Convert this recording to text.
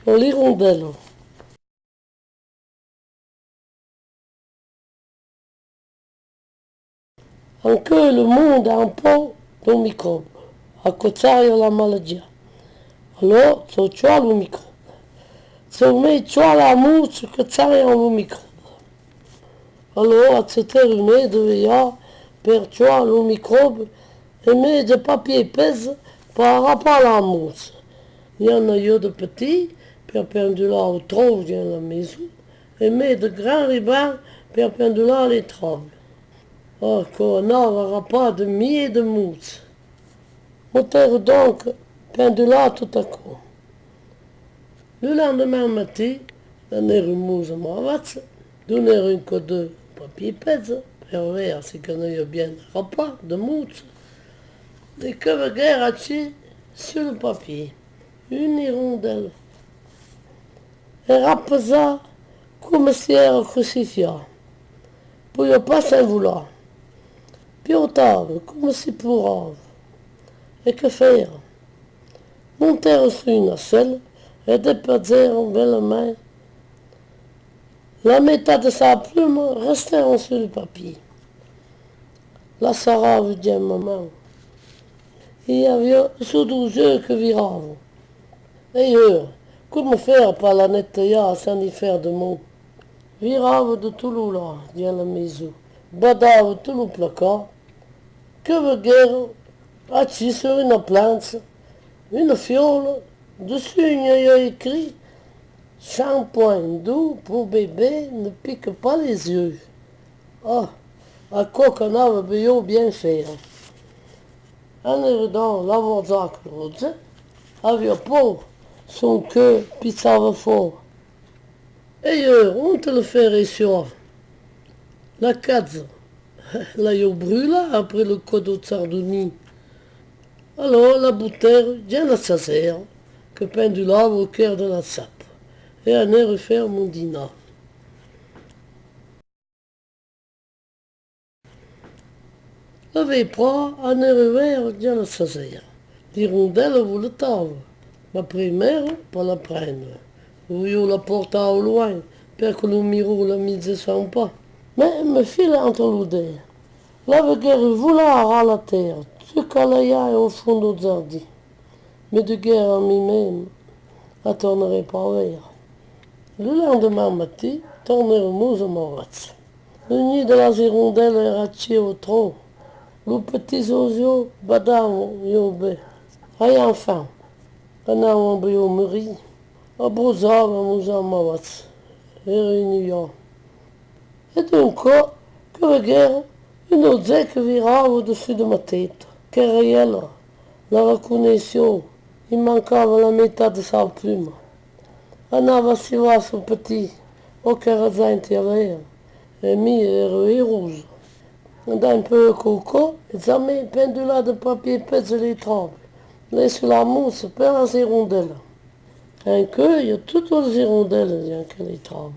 l'hirondelle. Anche il mondo ha un po' di microbi, a causa la malattia. Allora, c'è il microbo. Se c'è la mousse che c'è un microbo. Allora, c'était rimedio ja, per c'è il microbe, et mais de papier pèse par rapport à la mousse. Il y en a eu de petits, perpendiculaires au tronc de la maison, et mais de grands ribans perpendiculaires à l'étrave. Oh, qu'on n'aura pas de milliers de mousse. Moteur donc pendula tout à coup. Le lendemain matin, la mousse m'avance, donner un coup de papier pèse, per voir si qu'on a bien un repas de mousse. Et que guerre a-t-il sur le papier? Une hirondelle. Et rapesa come si era crucifié. Poi pas s'en vouloir. Puis au table, comme si pour et que faire? Monter sur une selle et déposer en belle main. La méthode de sa plume restait sur le papier. La Sarah veut dire maman. Il y avait sous 12 yeux que viravam. Et eux, comment faire par la nettoyer sans y faire de mots? Virava de tout le là, dit la maison. Badava tout le placard. Que veut guerre? Assis sur une plante, une fiole, dessus il y a écrit shampoing doux pour bébé, ne pique pas les yeux. Ah, à quoi qu'on avait bien fait. En arrivant la voisin avait pas son cœur pissava fort. Et on te le fait sur la case. Là, il brûle après le code de Sardonie. Alors la bouteille, bien la sazère, que pendulava au cœur de la sape, et en est refaire mon dîner. La veille pas, en est refaire bien la sazère. L'hirondelle vous le tave. Ma primaire, pas la prenne. Vous la porte au loin, per que le miro la mise sans pas. Mais me file entre l'oudé. La guerre voulait à la terre, tu calaya au fond de jardin. Mais de guerre en lui-même, la tournerait pas vers. Le lendemain matin, tourner mousse morate. Le nid de la hirondelle est raché au tronc. Le petit oiseau badam yobé. Et enfin, on a un bio mûri. A brosava mousse morate. Et réunion. Et d'un coup, que la guerre, une autre que virava au-dessus de ma tête. Qu'elle la reconnaissait. Il manquava la méthode de sa plume. Andava si voir son petit, au cœur intérieur, et mis et rouge. D'un peu coco, ils avaient pendula de papier pèse les trempes. Laisse la mousse, per les hirondelles. Un cueil, toutes les hirondelles, rien que les trempes.